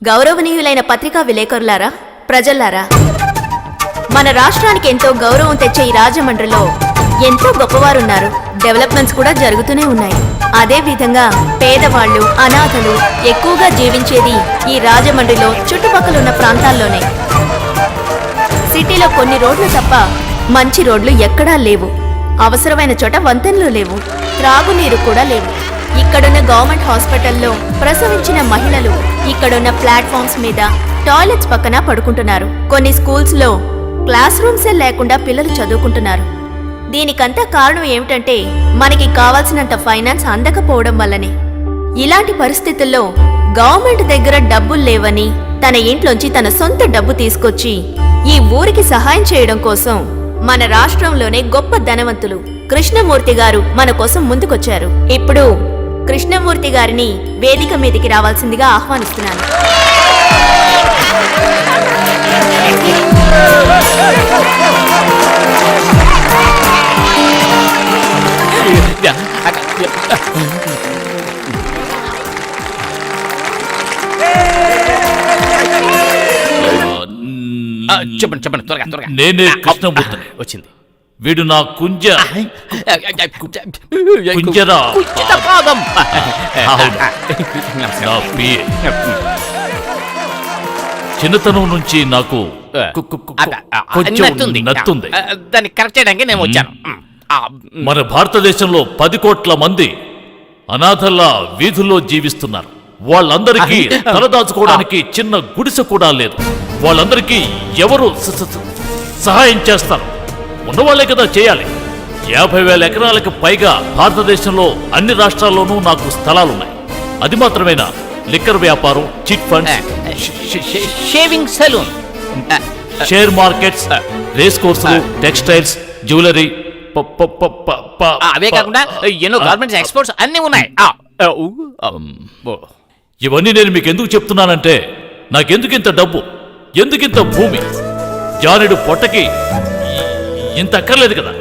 గౌరవనీయులైన పత్రికా విలేకరులారా, ప్రజల్లారా, మన రాష్ట్రానికి ఎంతో గౌరవం తెచ్చే ఈ రాజమండ్రిలో ఎంతో గొప్పవారున్నారు. డెవలప్మెంట్స్ కూడా జరుగుతూనే ఉన్నాయి. అదే విధంగా పేదవాళ్లు, అనాథలు ఎక్కువగా జీవించేది ఈ రాజమండ్రిలో చుట్టుపక్కల ఉన్న ప్రాంతాల్లోనే. సిటీలో కొన్ని రోడ్లు తప్ప మంచి రోడ్లు ఎక్కడా లేవు. అవసరమైన చోట వంతెనలు లేవు, త్రాగునీరు కూడా లేవు. ఇక్కడున్న గవర్నమెంట్ హాస్పిటల్లో ప్రసవించిన మహిళలు ఇక్కడున్న ప్లాట్ఫామ్స్ మీద టాయిలెట్స్ పక్కన పడుకుంటున్నారు. కొన్ని స్కూల్స్ లో క్లాస్ రూమ్సే లేకుండా పిల్లలు చదువుకుంటున్నారు. దీనికంతా కారణం ఏమిటంటే మనకి కావాల్సినంత ఫైనాన్స్ అందకపోవడం వల్లనే. ఇలాంటి పరిస్థితుల్లో గవర్నమెంట్ దగ్గర డబ్బులు లేవని తన ఇంట్లోంచి తన సొంత డబ్బు తీసుకొచ్చి ఈ ఊరికి సహాయం చేయడం కోసం మన రాష్ట్రంలోనే గొప్ప ధనవంతులు కృష్ణమూర్తి గారు మన కోసం ముందుకొచ్చారు. ఇప్పుడు కృష్ణమూర్తి గారిని వేదిక మీదికి రావాల్సిందిగా ఆహ్వానిస్తున్నాను. చెప్పండి త్వరగా త్వరగా. నేనే కృష్ణమూర్తిని. వచ్చింది. వీడు నా కుంజరా. చిన్నతనం నుంచి నాకు నత్తుంది. దాన్ని కరెక్ట్ చేయడానికి నేను వచ్చాను. మన భారతదేశంలో 10 కోట్ల మంది అనాథల్లా వీధుల్లో జీవిస్తున్నారు. వాళ్ళందరికీ తలదాచుకోవడానికి చిన్న గుడిసె కూడా లేదు. వాళ్ళందరికీ ఎవరు సహాయం చేస్తారు? ఉన్నవాళ్లే కదా చేయాలి. 50,000 ఎకరాలకు పైగా భారతదేశంలో అన్ని రాష్ట్రాల్లోనూ నాకు స్థలాలున్నాయి. అది మాత్రమేనా, లిక్కర్ వ్యాపారం, chit funds, shaving saloon, share markets, race కోర్సులు, టెక్స్టైల్స్, జ్యువెలరీ, అవే కాకుండా ఎన్నో గార్మెంట్స్ ఎక్స్పోర్ట్స్ అన్ని ఉన్నాయి. ఇవన్నీ నేను మీకు ఎందుకు చెప్తున్నానంటే, నాకెందుకింత డబ్బు, ఎందుకింత భూమి, జానుడు పొట్టకి ఇంత అక్కర్లేదు కదా.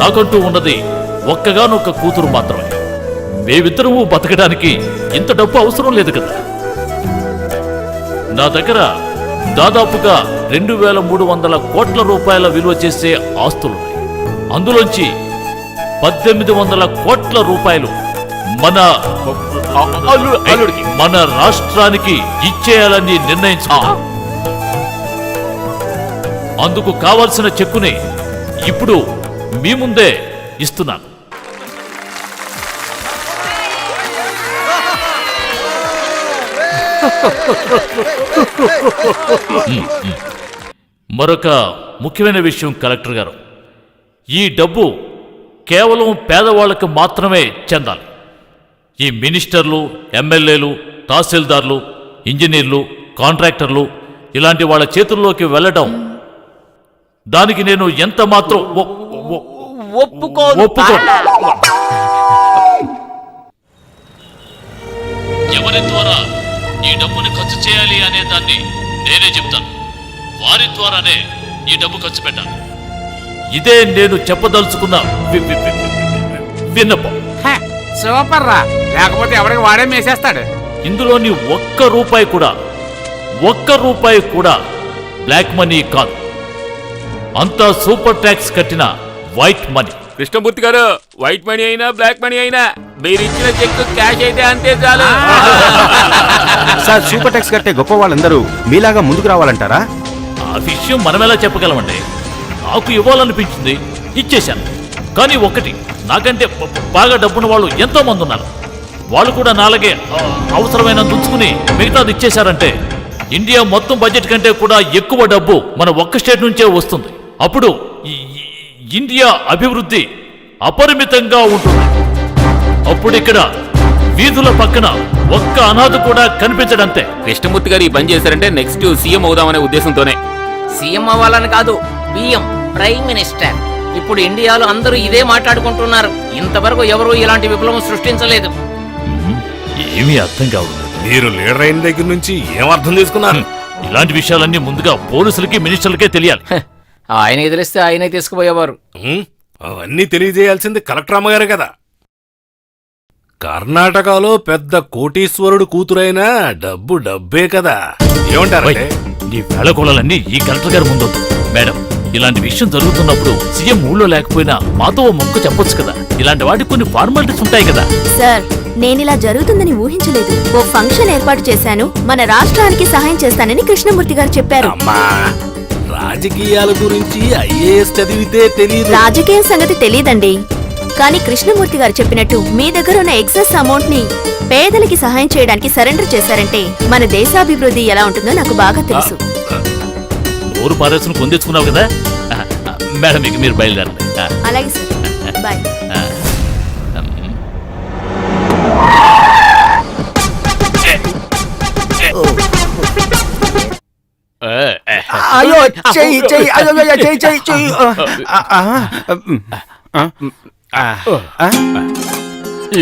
నాకంటూ ఉన్నది ఒక్కగానొక్క కూతురు మాత్రమే. మేమిద్దరము బతకడానికి ఇంత డబ్బు అవసరం లేదు కదా. నా దగ్గర దాదాపుగా 2,300 కోట్ల రూపాయల విలువ చేసే ఆస్తులున్నాయి. అందులోంచి 1,800 కోట్ల రూపాయలు మన రాష్ట్రానికి ఇచ్చేయాలని నిర్ణయించుకున్నాను. అందుకు కావాల్సిన చెక్కుని ఇప్పుడు మీ ముందే ఇస్తున్నాను. మరొక ముఖ్యమైన విషయం కలెక్టర్ గారు, ఈ డబ్బు కేవలం పేదవాళ్లకు మాత్రమే చెందాలి. ఈ మినిస్టర్లు, ఎమ్మెల్యేలు, తహసీల్దార్లు, ఇంజనీర్లు, కాంట్రాక్టర్లు ఇలాంటి వాళ్ళ చేతుల్లోకి వెళ్ళడం, దానికి నేను ఎంత మాత్రం ఒప్పుకోను. ఎవరి ద్వారా ఈ డబ్బుని ఖర్చు చేయాలి అనే దాన్ని నేనే చెప్తాను. వారి ద్వారానే ఈ డబ్బు ఖర్చు పెట్టాలి. ఇదే నేను చెప్పదలుచుకున్న విన్నపం. సూపర్ రా, లేకపోతే ఎవరికి వాడే మేసేస్తాడు. ఇందులోని ఒక్క రూపాయి కూడా బ్లాక్ మనీ కాదు. అంతా సూపర్ ట్యాక్స్ కట్టిన వైట్ మనీ. కృష్ణమూర్తి గారు, వైట్ మనీ అయినా బ్లాక్ మనీ అయినా మీరు ఇచ్చిన చెక్ క్యాష్ అయితే అంతే చాలు. సార్, సూపర్ ట్యాక్స్ కట్టే గొప్ప వాళ్ళందరూ మీలాగా ముందుకు రావాలంటారా? ఆ విషయం మనమెలా చెప్పగలమండి? నాకు ఇవ్వాలనిపించింది, ఇచ్చేశాను. కానీ ఒకటి, నాకంటే బాగా డబ్బున్న వాళ్ళు ఎంతో మంది ఉన్నారు. వాళ్ళు కూడా నాలాగే అవసరమైనంత ఉంచుకుని మిగతాది ఇచ్చేశారంటే ఇండియా మొత్తం బడ్జెట్ కంటే కూడా ఎక్కువ డబ్బు మన ఒక్క స్టేట్ నుంచే వస్తుంది. అప్పుడు ఇండియా అభివృద్ధి అపరిమితంగా ఉంటుంది. అప్పుడు ఇక్కడ వీధుల పక్కన ఒక్క అనాథ కూడా కనిపించడంతే. కృష్ణమూర్తి గారు ఈ పని చేశారంటే నెక్స్ట్ సీఎం అవుదామనే ఉద్దేశంతోనే. సీఎం అవ్వాలని కాదు, పిఎం, ప్రైమ్ మినిస్టర్. ఇప్పుడు ఇండియాలో అందరూ ఇదే మాట్లాడుకుంటున్నారు. ఇంతవరకు ఎవరూ ఇలాంటి విప్లవం సృష్టించలేదు. ఏమీ అర్థం కాదు. మీరు లీడర్ అయిన దగ్గర నుంచి ఏం అర్థం చేసుకున్నారు? ఇలాంటి విషయాలన్నీ ముందుగా పోలీసులకి, మినిస్టర్లకే తెలియాలి. ఆయన ఎదిరిస్తే ఆయనే తీసుకుపోయేవారు. అవన్నీ తెలియజేయాల్సింది కలెక్టర్ అమ్మగారే కదా. కర్ణాటకలో పెద్ద కోటీశ్వరుడు కూతురైనా డబ్బు డబ్బే కదా ఏమంటారంటే నీ వేళకోళాలన్నీ ఈ కలెక్టర్ గారి ముందు మేడం. ఇలాంటి విషయం జరుగుతున్నప్పుడు సీఎం ఊళ్ళో లేకపోయినా మాతో ఓ మొక్క చెప్పొచ్చు కదా. ఇలాంటి వాటికి కొన్ని ఫార్మాలిటీస్ ఉంటాయి కదా. సార్ నేనిలా జరుగుతుందని ఊహించలేదు. ఓ ఫంక్షన్ ఏర్పాటు చేశాను, మన రాష్ట్రానికి సహాయం చేస్తానని కృష్ణమూర్తి గారు చెప్పారు. అమ్మా రాజకీయాల గురించి ఐఏఎస్ చదివితే తెలియదు. రాజకీయం సంగతి తెలీదండి, కానీ కృష్ణమూర్తి గారు చెప్పినట్టు మీ దగ్గర ఉన్న ఎక్సెస్ అమౌంట్ ని పేదలకి సహాయం చేయడానికి సరెండర్ చేశారంటే మన దేశాభివృద్ధి ఎలా ఉంటుందో నాకు బాగా తెలుసు. నోరు పారేసును పొందించుకున్నావు కదా. మేడం ఇక మీరు బయలుదేరండి. అలాగే సార్, బాయ్. అయ్యో చెయ్యి చెయ్యి అయ్యో అయ్యో, చెయ్యి చెయ్యి చెయ్యి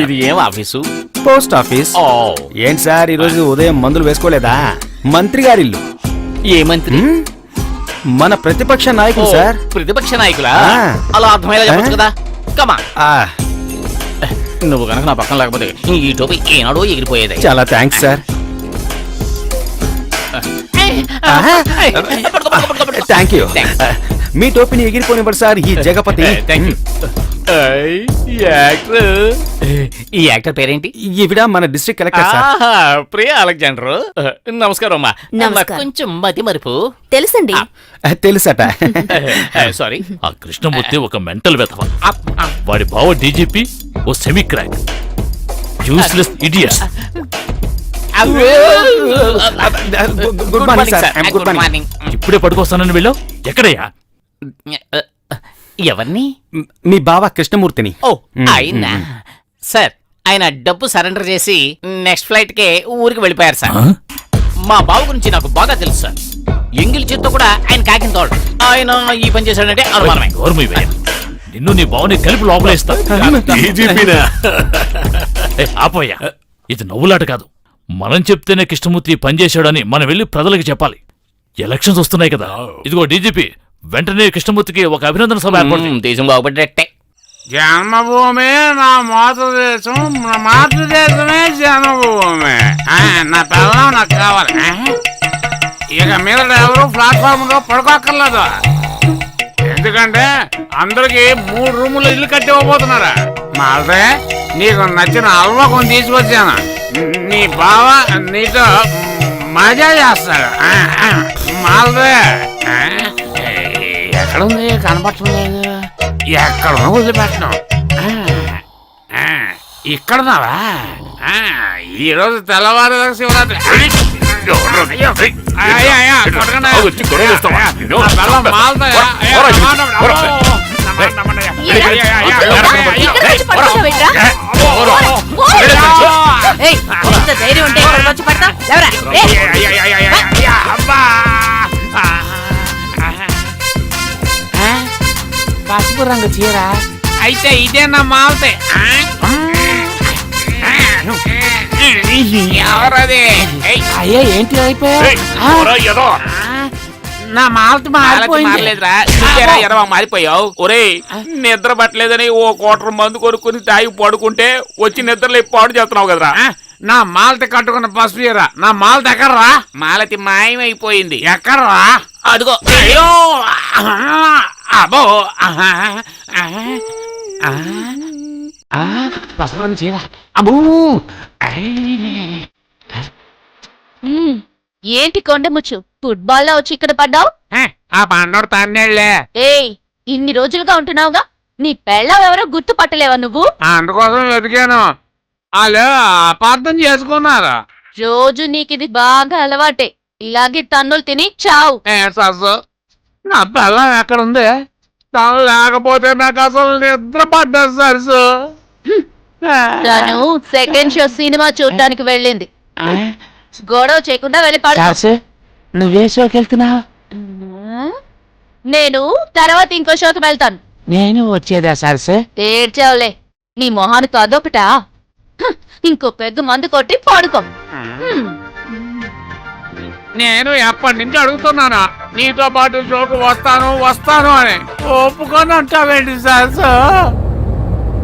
ఇది ఏం ఆఫీసు? Post office. ఓ ఏంటి సార్ ఈరోజు ఉదయం మందులు వేసుకోలేదా? మంత్రి గారి ఇల్లు. ఏ మంత్రి? మన ప్రతిపక్ష నాయకులు సార్. ప్రతిపక్ష నాయకులా? ఆ. అలా అర్థమయ్యేలా చెప్పొచ్చు కదా. కమా ఆ, నువ్వు కనుక నా పక్కన లేకపోతే ఈ టోపీ ఏనాడో ఎగిరిపోయేది. చాలా థ్యాంక్స్ సార్. Thank you. మీ టోపీని ఎగిరిపోనివ్వడు సార్ ఈ జగపతి. Thank you. ఈ యాక్టర్ పేరేంటి? ఈవిడ మన district collector sir. Priya Alexander. నమస్కారం అమ్మా. నమస్కారం. కొంచెం మతి మరుపు. తెలుసండి. తెలుసట. సారీ. ఆ కృష్ణమూర్తి ఒక మెంటల్ వెధవ. వాడి బావ డీజీపీ ఓ semi crack useless idiots. Good morning sir. Good morning. ఇప్పుడే పడుకొస్తానని వెళ్ళావు. ఎక్కడయ్యా? ఎవరిని? మీ బావ కృష్ణమూర్తిని. ఓ ఆయన సార్, ఆయన డబ్బు సరెండర్ చేసి నెక్స్ట్ ఫ్లైట్ కే ఊరికి వెళ్ళిపోయారు సార్. మా బావ గురించి నాకు బాగా తెలుసు సార్. ఎంగిల్ చేత్తో కూడా ఆయన కాకిన తోడు. ఆయన ఈ పని చేశాడంటే అనుమానమే. గౌరవం ఇవ్వయ్యా. నిన్ను నీ బావని కలిపి లోపలేస్తా. ఆపోయా, ఇది నవ్వులాట కాదు. మనం చెప్తేనే కృష్ణమూర్తి పనిచేశాడని మనం వెళ్ళి ప్రజలకు చెప్పాలి. ఎలక్షన్స్ వస్తున్నాయి కదా. ఇదిగో డీజీపీ, వెంటనే కృష్ణమూర్తికి ఒక అభినందన సభ ఏర్పడుతుంది. దేశం బాగుపడ్డట్టే. జన్మభూమి నా మాతృదేశం, నా మాతృదేశమే జన్మభూమి. నా పిల్లలు నాకు కావాలి. ఇక మీద ఎవరు ప్లాట్ఫామ్ లో పడుకోక్కర్లేదు, ఎందుకంటే అందరికి 3 రూములు ఇల్లు కట్టి ఇవ్వబోతున్నారా. మాల్దే నీకు నచ్చిన హల్వా కొని తీసుకొచ్చాను. నీ బావ నీతో మజా చేస్తాడు. మాల్దే ఎక్కడుంది? కనపట్టలేదు. ఎక్కడ వదిలిపెట్టను. ఇక్కడున్నావా? ఈరోజు తెల్లవారు శివరాత్రి. పసుపు రంగు చీర అయితే ఇదే నా మాల్తే. ఎవరది? అయ్యా ఏంటి అయిపోయా? నా మాల్తి మారిపోయిందిరా. మారిపోయావు. ఒరే నిద్ర పట్టలేదని ఓ కోటర్ మందు కొనుక్కుని తాగి పడుకుంటే వచ్చి నిద్రలో పాడు చేస్తున్నావు కదరా. నా మాలతి కట్టుకున్న పసుపు చీర నా మాలతి ఎక్కడరా? మాలతి మాయమైపోయింది. ఎక్కడరా? అదిగో. అయ్యో అబ్బో పసుపు రంగు చీర. అబ్బో ఏంటి కొండముచ్చు ఫుట్బాల్ లో వచ్చి ఇక్కడ పడ్డావు? ఆ పండోడు తన్నేళ్లే. ఏయ్, ఇన్ని రోజులుగా ఉంటున్నావుగా, నీ పెళ్ళాం ఎవరో గుర్తు పట్టలేవా నువ్వు? అందుకోసం వెతికాను. వాళ్ళు అపార్థం చేసుకున్నారు. రోజు నీకిది బాగా అలవాటే. ఇలాగే తన్నులు తిని చావు. సస్సు నా పిల్లం ఎక్కడుంది? తను లేకపోతే నాకు అసలు నిద్ర పడ్డది సరసు. తను సెకండ్ షో సినిమా చూడడానికి వెళ్ళింది. గొడవ చేయకుండా వెళ్ళి పడు. నువ్వే షోకి వెళ్తున్నావు? నేను తర్వాత ఇంకో షోకి వెళ్తాను. నేను వచ్చేదా సరసు? ఏడ్చావులే, నీ మొహానికి అదొకటా? ఇంకో పెద్ద మందు కొట్టి పడుకో. నేను ఎప్పటి నుంచి అడుగుతున్నాను నీతో పాటు షోకు వస్తాను అని. ఒప్పుకొని అంటావేంటి సరసు?